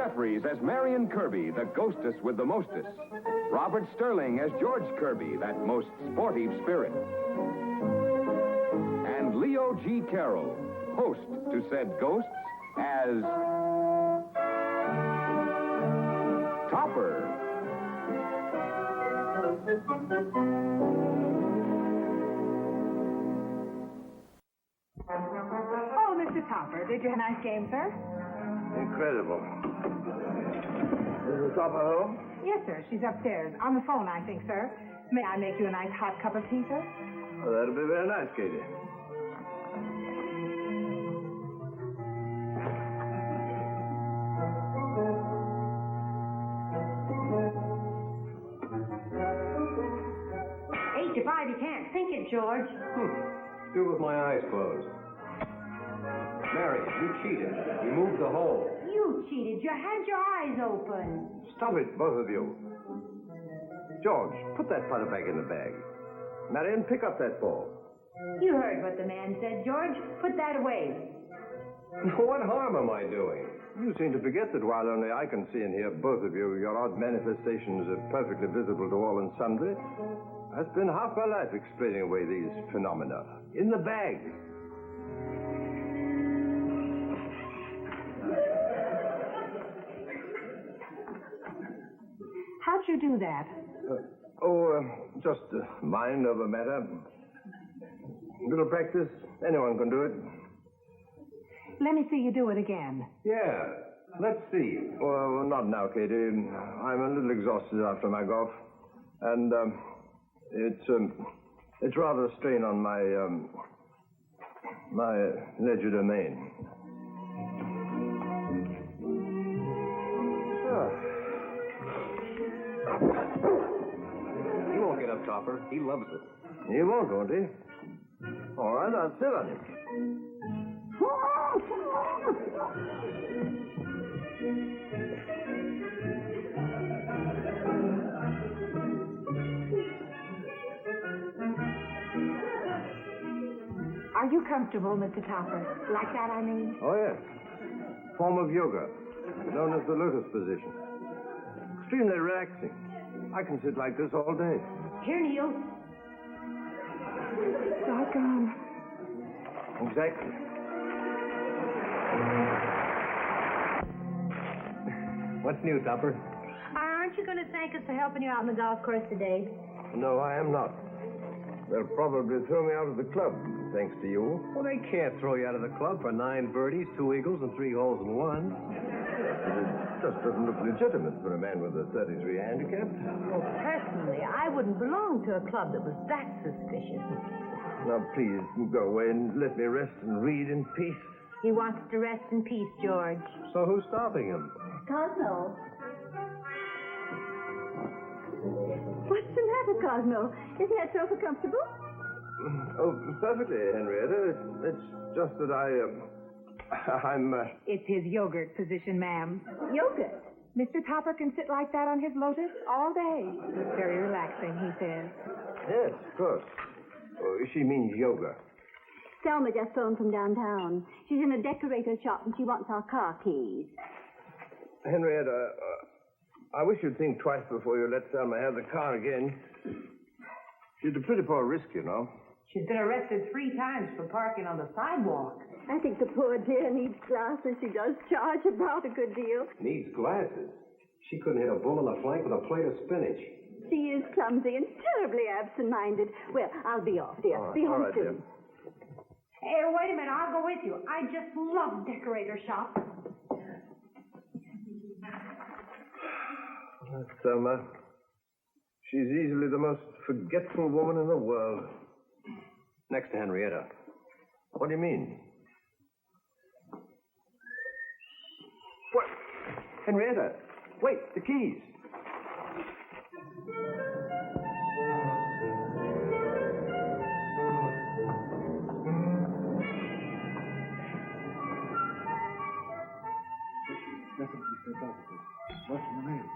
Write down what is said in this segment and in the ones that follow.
Jeffries as Marion Kirby, the ghostess with the mostest. Robert Sterling as George Kirby, that most sportive spirit. And Leo G. Carroll, host to said ghosts, as Topper. Oh, Mr. Topper, did you have a nice game, sir? Incredible. Is the Topper home? Yes, sir. She's upstairs. On the phone, I think, sir. May I make you a nice hot cup of tea, sir? Oh, that'll be very nice, Katie. Eight to five, you can't think it, George. Do with my eyes closed. Mary, you cheated. You moved the hole. You cheated. You had your eyes open. Stop it, both of you. George, put that putter back in the bag. Marion, pick up that ball. You heard what the man said, George. Put that away. What harm am I doing? You seem to forget that while only I can see and hear both of you, your odd manifestations are perfectly visible to all and sundry. I spent half my life explaining away these phenomena. In the bag. How'd you do that? Just mind over matter. A little practice, anyone can do it. Let me see you do it again. Yeah, let's see. Well, not now, Katie. I'm a little exhausted after my golf. And, it's rather a strain on my legerdemain. He won't get up, Topper. He loves it. He won't he? All right, I'll sit on him. Are you comfortable, Mr. Topper? Like that, I mean? Oh, yes. Form of yoga, known as the lotus position. Extremely relaxing. I can sit like this all day. Here, Neil. Doggone. Exactly. What's new, Topper? Aren't you going to thank us for helping you out on the golf course today? No, I am not. They'll probably throw me out of the club, thanks to you. Well, they can't throw you out of the club for 9 birdies, 2 eagles, and 3 holes in 1. It just doesn't look legitimate for a man with a 33 handicap. Well, personally, I wouldn't belong to a club that was that suspicious. Now, please, go away and let me rest and read in peace. He wants to rest in peace, George. So who's stopping him? Cosmo. What's the matter, Cosmo? Isn't that sofa comfortable? Oh, perfectly, Henrietta. It's just that I'm... It's his yogurt position, ma'am. Yogurt? Mr. Topper can sit like that on his lotus all day. It's very relaxing, he says. Yes, of course. Oh, she means yoga. Selma just phoned from downtown. She's in a decorator's shop and she wants our car keys. Henrietta, I wish you'd think twice before you let Selma have the car again. She's a pretty poor risk, you know. She's been arrested 3 times for parking on the sidewalk. I think the poor dear needs glasses. She does charge about a good deal. Needs glasses. She couldn't hit a bull in the flank with a plate of spinach. She is clumsy and terribly absent-minded. Well, I'll be off, dear. Be home right, soon. dear. Hey, wait a minute. I'll go with you. I just love decorator shops. Selma, she's easily the most forgetful woman in the world. Next to Henrietta. What do you mean? What? Henrietta, wait, the keys. What's the name?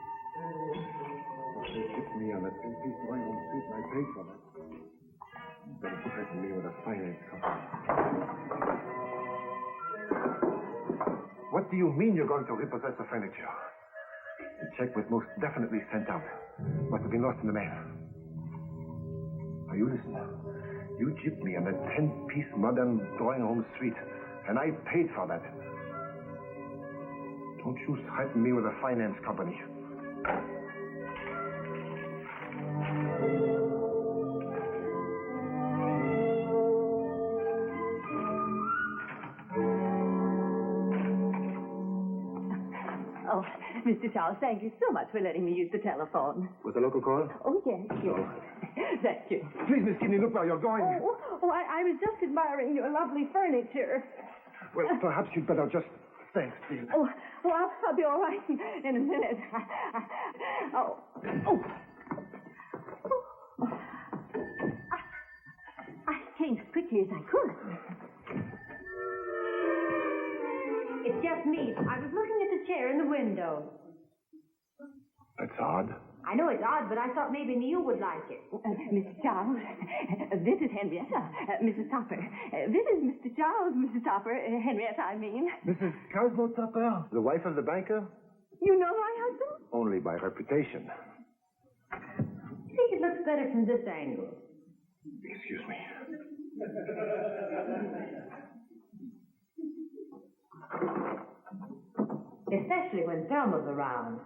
They kicked me on that piece of iron street and I paid for that. Don't threaten me with a finance company. What do you mean you're going to repossess the furniture? The check was most definitely sent out. Must have been lost in the mail. Now, you listen. You gypped me on a 10-piece modern drawing room suite, and I paid for that. Don't you threaten me with a finance company. Oh, Mr. Charles, thank you so much for letting me use the telephone. Was a local call? Oh, yes. Thank you. Please, Miss Kidney, look where you're going. I was just admiring your lovely furniture. Well, perhaps you'd better just... Thanks, dear. I'll be all right in a minute. I came as quickly as I could. It's just me. I was looking at the chair in the window. That's odd. I know it's odd, but I thought maybe Neil would like it. Mr. Charles, this is Henrietta, Mrs. Topper. This is Mr. Charles, Mrs. Topper, Henrietta, I mean. Mrs. Cosmo Topper, the wife of the banker? You know my husband? Only by reputation. I think it looks better from this angle. Excuse me. Especially when Thelma's around.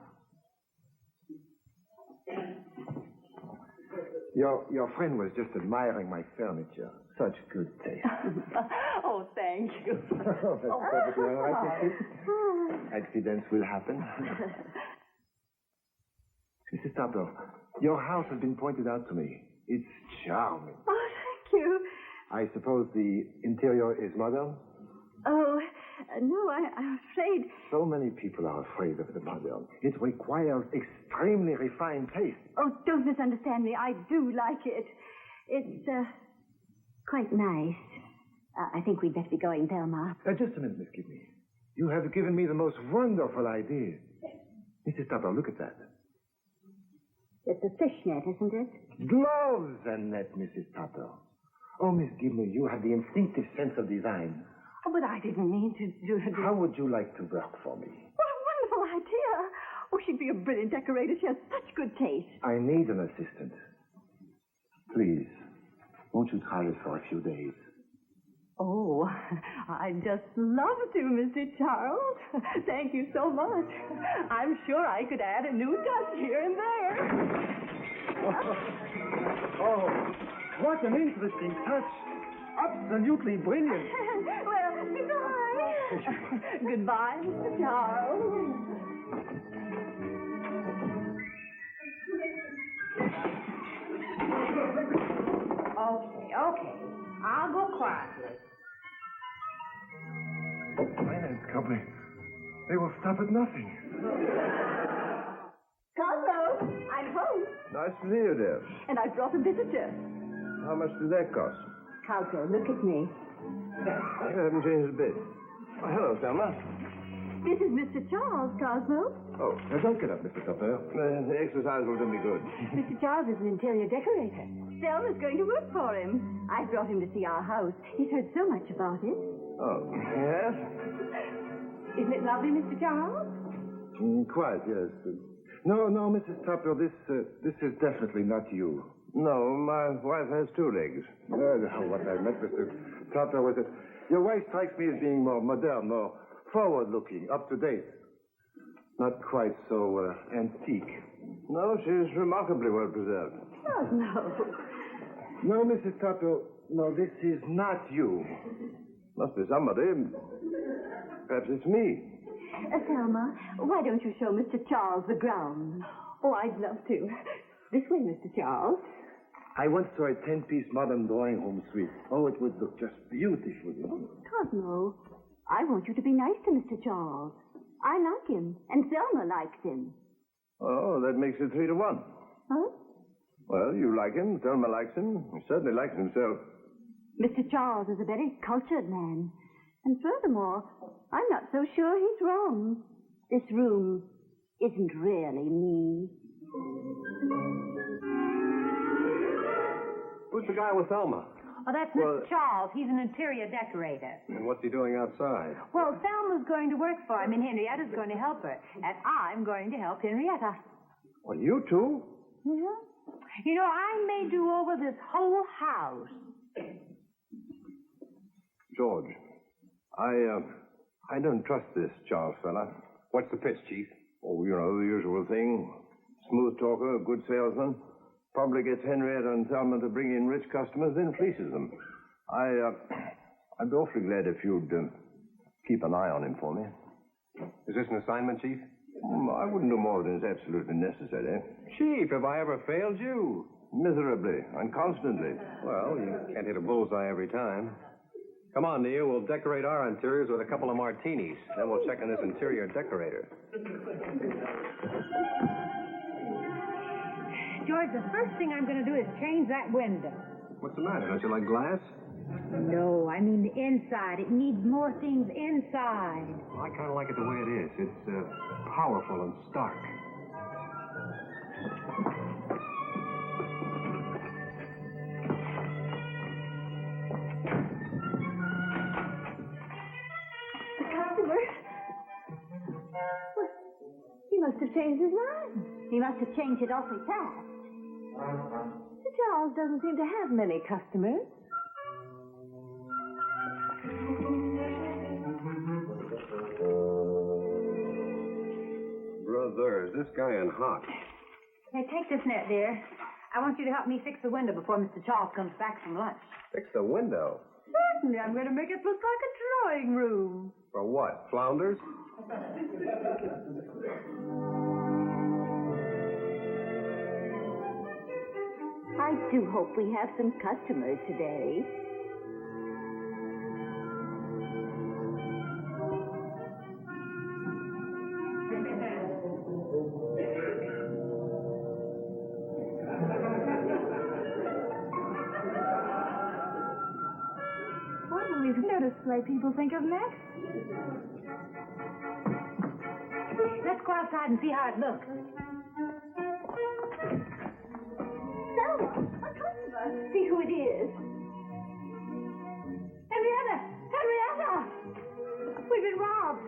Your friend was just admiring my furniture. Such good taste. Oh, thank you. Oh, that's perfectly all right, Miss Kidney. Accidents will happen. Mrs. Topper, your house has been pointed out to me. It's charming. Oh, thank you. I suppose the interior is modern? Oh, no, I'm afraid. So many people are afraid of the modern. It requires extremely refined taste. Oh, don't misunderstand me. I do like it. It's, quite nice. I think we'd better be going, Thelma. Just a minute, Miss Kidney. You have given me the most wonderful idea. Mrs. Topper, look at that. It's a fishnet, isn't it? Gloves and net, Mrs. Topper. Oh, Miss Gibney, you have the instinctive sense of design. Oh, but I didn't mean to do... How would you like to work for me? What a wonderful idea. Oh, she'd be a brilliant decorator. She has such good taste. I need an assistant. Please, won't you try it for a few days? Oh, I'd just love to, Mr. Charles. Thank you so much. I'm sure I could add a new touch here and there. Oh, what an interesting touch. Absolutely brilliant. Well, goodbye. Goodbye, Mr. Charles. Okay. I'll go quietly. Finance company. They will stop at nothing. Cosmo, I'm home. Nice to see you, dear. And I brought a visitor. How much did that cost? Cosmo, look at me. You haven't changed a bit. Oh, hello, Thelma. This is Mr. Charles, Cosmo. Oh, now don't get up, Mr. Topper. The exercise will do me good. Mr. Charles is an interior decorator. Selma's going to work for him. I brought him to see our house. He's heard so much about it. Oh, yes? Isn't it lovely, Mr. Charles? Quite, yes. No, Mrs. Topper, this is definitely not you. No, my wife has two legs. What I meant, Mr. Topper, was that your wife strikes me as being more modern, more forward-looking, up-to-date. Not quite so antique. No, she's remarkably well preserved. Oh, no. No, Mrs. Topper, no, this is not you. Must be somebody. Perhaps it's me. Selma, why don't you show Mr. Charles the grounds? Oh, I'd love to. This way, Mr. Charles. I once saw a 10-piece modern drawing room suite. Oh, it would look just beautiful. Oh, Cosmo, I want you to be nice to Mr. Charles. I like him, and Selma likes him. Oh, that makes it 3-1. Huh? Well, you like him, Thelma likes him. He certainly likes himself. Mr. Charles is a very cultured man. And furthermore, I'm not so sure he's wrong. This room isn't really me. Who's the guy with Thelma? Oh, that's Mr. Charles. He's an interior decorator. And what's he doing outside? Well, Thelma's going to work for him, and Henrietta's going to help her. And I'm going to help Henrietta. Well, you two? Mm-hmm. You know, I may do over this whole house. George, I don't trust this Charles fella. What's the pitch, Chief? Oh, you know, the usual thing. Smooth talker, good salesman. Probably gets Henrietta and Thelma to bring in rich customers, then fleeces them. I'd be awfully glad if you'd keep an eye on him for me. Is this an assignment, Chief? I wouldn't do more than is absolutely necessary. Chief, have I ever failed you? Miserably and constantly. Well, you can't hit a bullseye every time. Come on, Neil. We'll decorate our interiors with a couple of martinis. Then we'll check on this interior decorator. George, the first thing I'm going to do is change that window. What's the matter? Don't you like glass? No, I mean the inside. It needs more things inside. Well, I kind of like it the way it is. It's powerful and stark. The customer? Well, he must have changed his mind. He must have changed it awfully fast. Mr. Charles doesn't seem to have many customers. Brother, is this guy in hot? Hey, take this net, dear. I want you to help me fix the window before Mr. Charles comes back from lunch. Fix the window. Certainly, I'm going to make it look like a drawing room. For what? Flounders? I do hope we have some customers today. What will these new display people think of next? Let's go outside and see how it looks. Selma, a customer. See who it is. Henrietta! Henrietta! We've been robbed.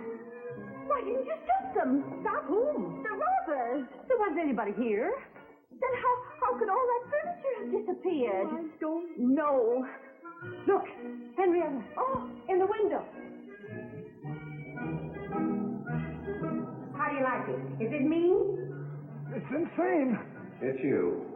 Why didn't you stop them? Stop whom? The robbers. There wasn't anybody here. Then how could all that furniture have disappeared? I don't know. Look, Henrietta. Oh, in the window. How do you like it? Is it mean? It's insane. It's you.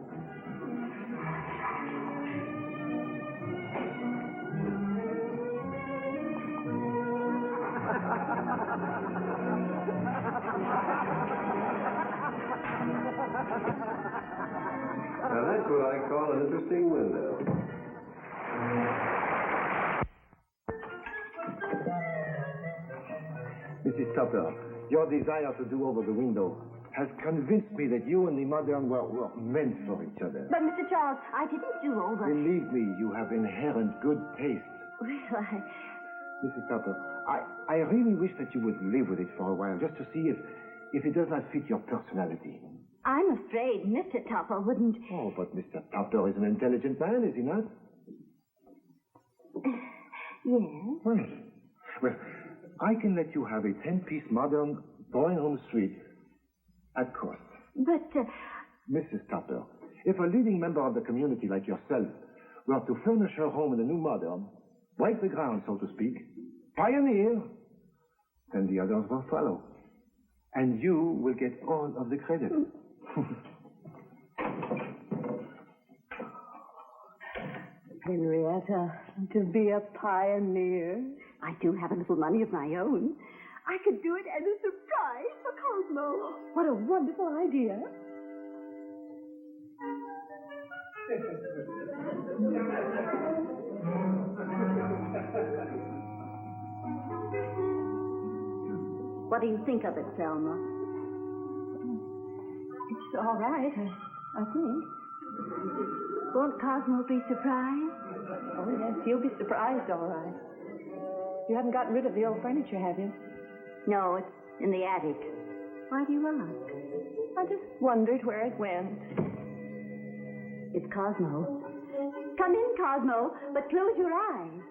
Now that's what I call an interesting window. Mrs. Tupper, your desire to do over the window has convinced me that you and the modern were meant for each other. But, Mr. Charles, I didn't do over. Believe me, you have inherent good taste. Well, Mrs. Tupper, I really wish that you would live with it for a while, just to see if it does not fit your personality. I'm afraid Mr. Tupper wouldn't... Oh, but Mr. Tupper is an intelligent man, is he not? Yes. Well, I can let you have a 10-piece modern drawing room suite at cost. But, Mrs. Tupper, if a leading member of the community like yourself were to furnish her home in a new modern, break the ground, so to speak, pioneer, then the others will follow. And you will get all of the credit. Henrietta, to be a pioneer. I do have a little money of my own. I could do it as a surprise for Cosmo. What a wonderful idea. What do you think of it, Selma? It's all right, I think. Won't Cosmo be surprised? Oh, yes, he'll be surprised, all right. You haven't gotten rid of the old furniture, have you? No, it's in the attic. Why do you ask? I just wondered where it went. It's Cosmo. Come in, Cosmo, but close your eyes.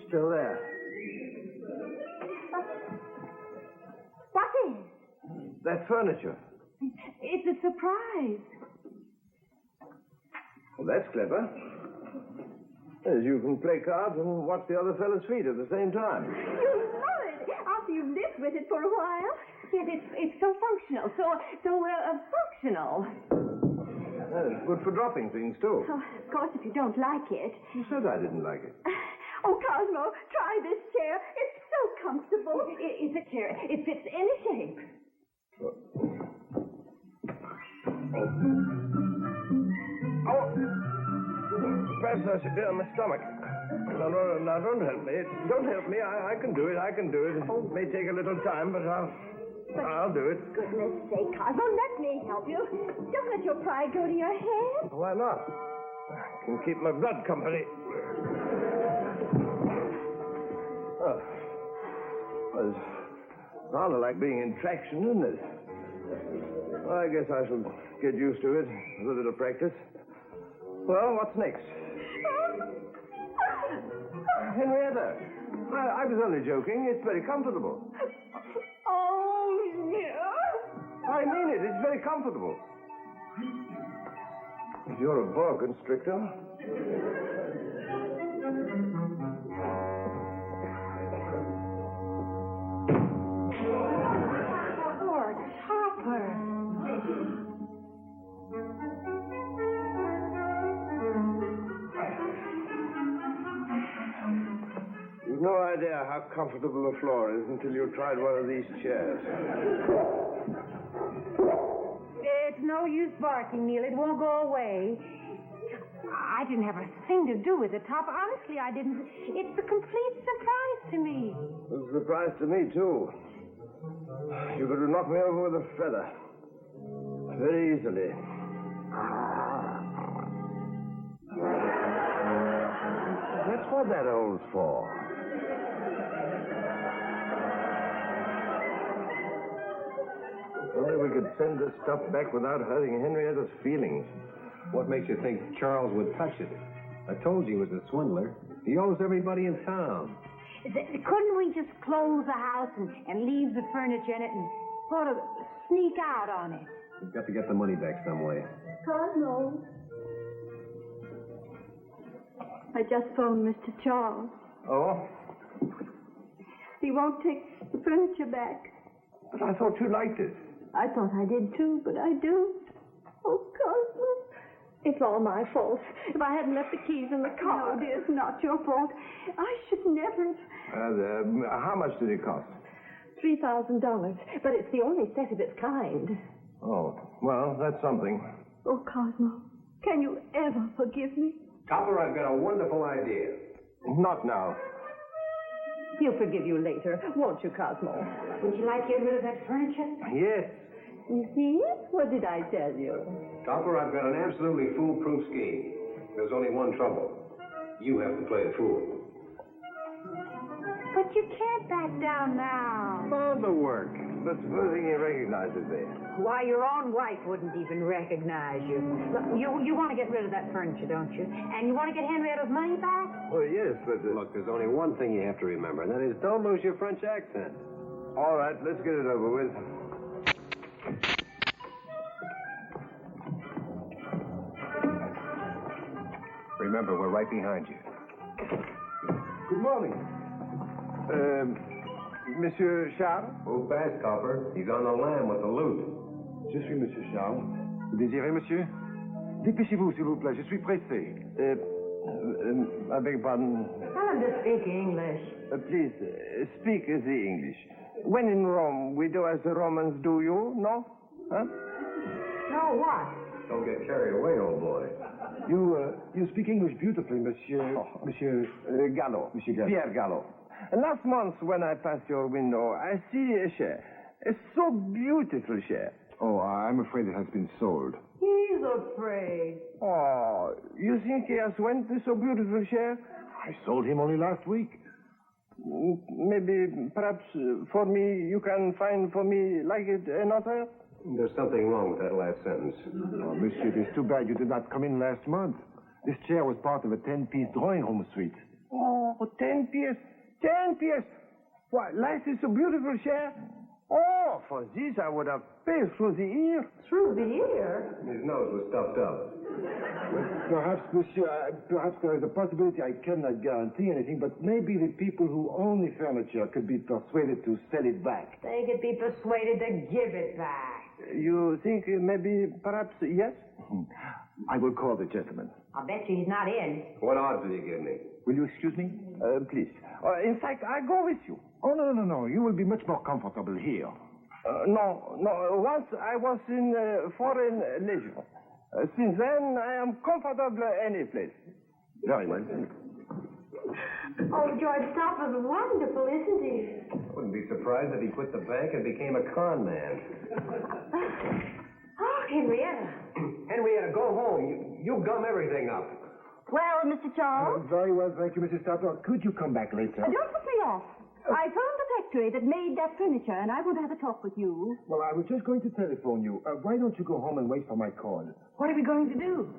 Still there. What is? That furniture. It's a surprise. Well, that's clever. As you can play cards and watch the other fellow's feet at the same time. You love it after you've lived with it for a while. Yes, it's so functional, so functional. It's good for dropping things, too. Oh, of course, if you don't like it. You said I didn't like it. Oh, Cosmo, try this chair. It's so comfortable. It's a chair. It fits any shape. Oh! Perhaps I should be on my stomach. No, don't help me. Don't help me. I can do it. I can do it. It may take a little time, but I'll do it. Goodness sake, Cosmo, let me help you. Don't let your pride go to your head. Why not? I can keep my blood company. Oh. Well, it's rather like being in traction, isn't it? Well, I guess I shall get used to it with a little practice. Well, what's next? Henrietta, I was only joking. It's very comfortable. Oh, yeah. I mean it. It's very comfortable. If you're a boa constrictor. Poor Topper. You've no idea how comfortable the floor is until you've tried one of these chairs. It's no use barking, Neil. It won't go away. I didn't have a thing to do with it, Top. Honestly, I didn't. It's a complete surprise to me. It's a surprise to me, too. You could have knocked me over with a feather. Very easily. That's what that hole's for. Only we could send this stuff back without hurting Henrietta's feelings. What makes you think Charles would touch it? I told you he was a swindler. He owes everybody in town. Couldn't we just close the house and leave the furniture in it and sort of sneak out on it? We've got to get the money back some way. Cosmo. I just phoned Mr. Charles. Oh? He won't take the furniture back. But I thought you liked it. I thought I did too, but I do. Oh, Cosmo. It's all my fault. If I hadn't left the keys in the car. No, dear, it's not your fault. I should never have. How much did it cost? $3,000. But it's the only set of its kind. Oh, well, that's something. Oh, Cosmo, can you ever forgive me? Topper, I've got a wonderful idea. Not now. He'll forgive you later, won't you, Cosmo? Would you like to get rid of that furniture? Yes. You see? What did I tell you? Topper, I've got an absolutely foolproof scheme. There's only one trouble. You have to play the fool. But you can't back down now. Oh, the work. But supposing he recognizes me. Why, your own wife wouldn't even recognize you. Look, you want to get rid of that furniture, don't you? And you want to get Henrietta's money back? Oh, yes, but... Look, there's only one thing you have to remember, and that is don't lose your French accent. All right, let's get it over with. Remember, we're right behind you. Good morning. Monsieur Charles? Move fast, Copper. He's on the lam with the loot. Je suis Monsieur Charles. Vous désirez, monsieur? Dépêchez-vous, s'il vous plaît. Je suis pressé. I beg pardon. Tell him to speak English. Please, speak the English. When in Rome, we do as the Romans do, you, no? Huh? No, what? Don't get carried away, old boy. You speak English beautifully, Monsieur... Monsieur... Gallo. Monsieur Gallo. Pierre Gallo. Last month, when I passed your window, I see a chair. A so beautiful chair. Oh, I'm afraid it has been sold. He's afraid. Oh, you think he has went this so beautiful chair? I sold him only last week. Maybe, perhaps, for me, you can find for me like it another? There's something wrong with that last sentence. Oh, monsieur, it is too bad you did not come in last month. This chair was part of a 10-piece drawing room suite. Oh, 10 pièces. 10 pièces. Why, life is a beautiful chair. Oh, for this I would have paid through the ear. Through the ear? His nose was stuffed up. Perhaps, monsieur, perhaps there is a possibility. I cannot guarantee anything, but maybe the people who own the furniture could be persuaded to sell it back. They could be persuaded to give it back. You think maybe, perhaps, yes? I will call the gentleman. I bet you he's not in. What odds will you give me? Will you excuse me? Please. In fact, I go with you. Oh, no. You will be much more comfortable here. No. Once I was in foreign leisure. Since then, I am comfortable any place. Very well. Oh, George Stopper's wonderful, isn't he? Wouldn't be surprised if he quit the bank and became a con man. Oh, Henrietta. Henrietta, go home. You gum everything up. Well, Mr. Charles? Very well, thank you, Mrs. Stopper. Could you come back later? Don't put me off. I phoned the factory that made that furniture, and I want to have a talk with you. Well, I was just going to telephone you. Why don't you go home and wait for my call? What are we going to do?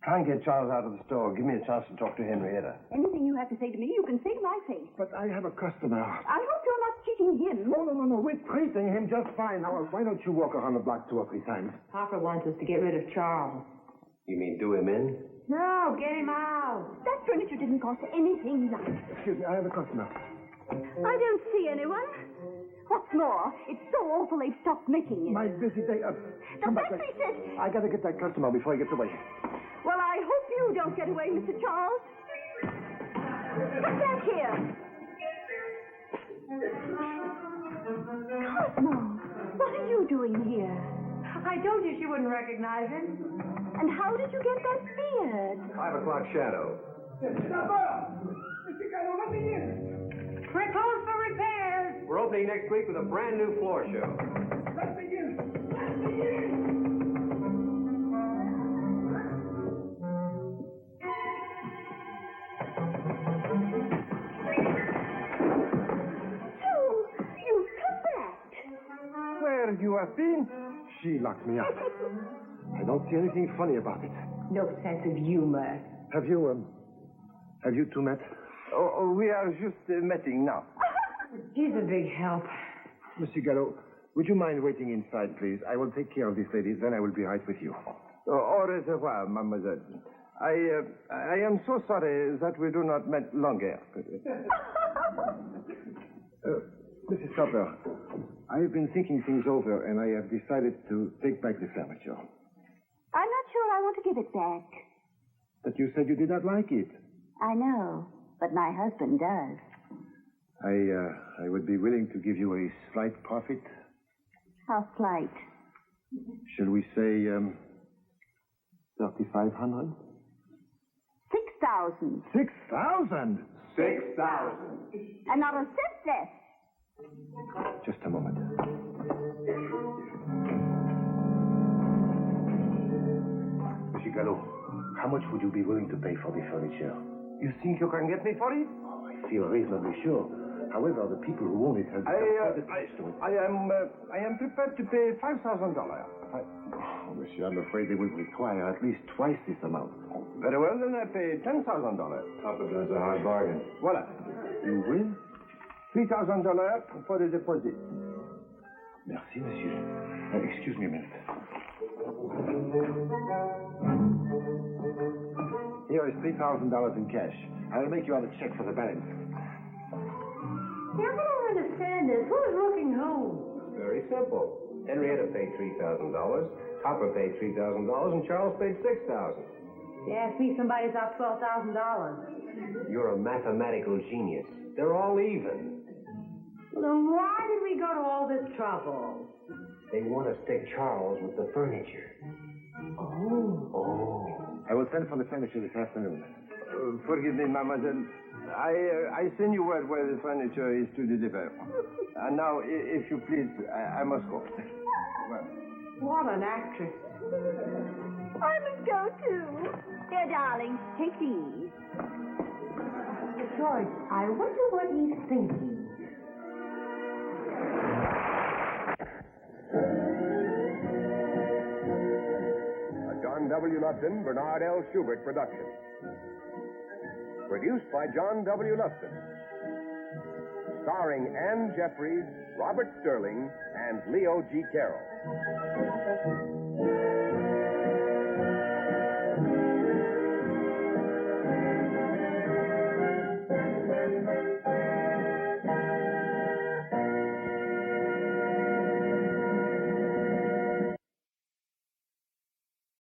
Try and get Charles out of the store. Give me a chance to talk to Henrietta. Anything you have to say to me, you can say to my face. But I have a customer. I hope you're not cheating him. No. We're treating him just fine. Now, why don't you walk around the block 2 or 3 times? Papa wants us to get rid of Charles. You mean do him in? No, get him out. That furniture didn't cost anything like. Excuse me, I have a customer. I don't see anyone. What's more, it's so awful they've stopped making it. My busy day. The Come back. factory said... I gotta get that customer before he gets away. Well, I hope you don't get away, Mr. Charles. Get back here. Cosmo, what are you doing here? I told you she wouldn't recognize him. And how did you get that beard? 5 o'clock shadow. We're closed for repairs. We're opening next week with a brand new floor show. You've come back. Where you have been? She locked me up. I don't see anything funny about it. No sense of humor. Have you two met? Oh, we are just meeting now. He's a big help. Monsieur Gallo, would you mind waiting inside, please? I will take care of these ladies, then I will be right with you. Au revoir, mademoiselle. I am so sorry that we do not meet longer. Mrs. Stopper, I have been thinking things over, and I have decided to take back the furniture. I'm not sure I want to give it back. But you said you did not like it. I know, but my husband does. I would be willing to give you a slight profit. How slight? Shall we say, 3,500? 6,000. 6,000? 6,000. And not a cent less. Just a moment. Monsieur Gallo, how much would you be willing to pay for the furniture? You think you can get me for it? Oh, I feel reasonably sure. However, the people who own it have... I am prepared to pay $5,000. Oh, monsieur, I'm afraid they will require at least twice this amount. Very well, then I pay $10,000. Papa does a hard bargain. Voila. You will? $3,000 for the deposit. Merci, monsieur. Excuse me a minute. Here is $3,000 in cash. I'll make you out a check for the balance. Yeah, I don't understand this. Who's looking who? Very simple. Henrietta paid $3,000, Hopper paid $3,000, and Charles paid $6,000. You ask me, somebody's out $12,000. You're a mathematical genius. They're all even. Well, then why did we go to all this trouble? They want to stick Charles with the furniture. Oh. I will send for the furniture this afternoon. Forgive me, mademoiselle. I send you word where the furniture is to deliver. And now, if you please, I must go. Well. What an actress. I must go, too. Here, darling, take these. It's George, I wonder what he's thinking. A John W. Lufton, Bernard L. Schubert production. Produced by John W. Lufton. Starring Ann Jeffries, Robert Sterling, and Leo G. Carroll.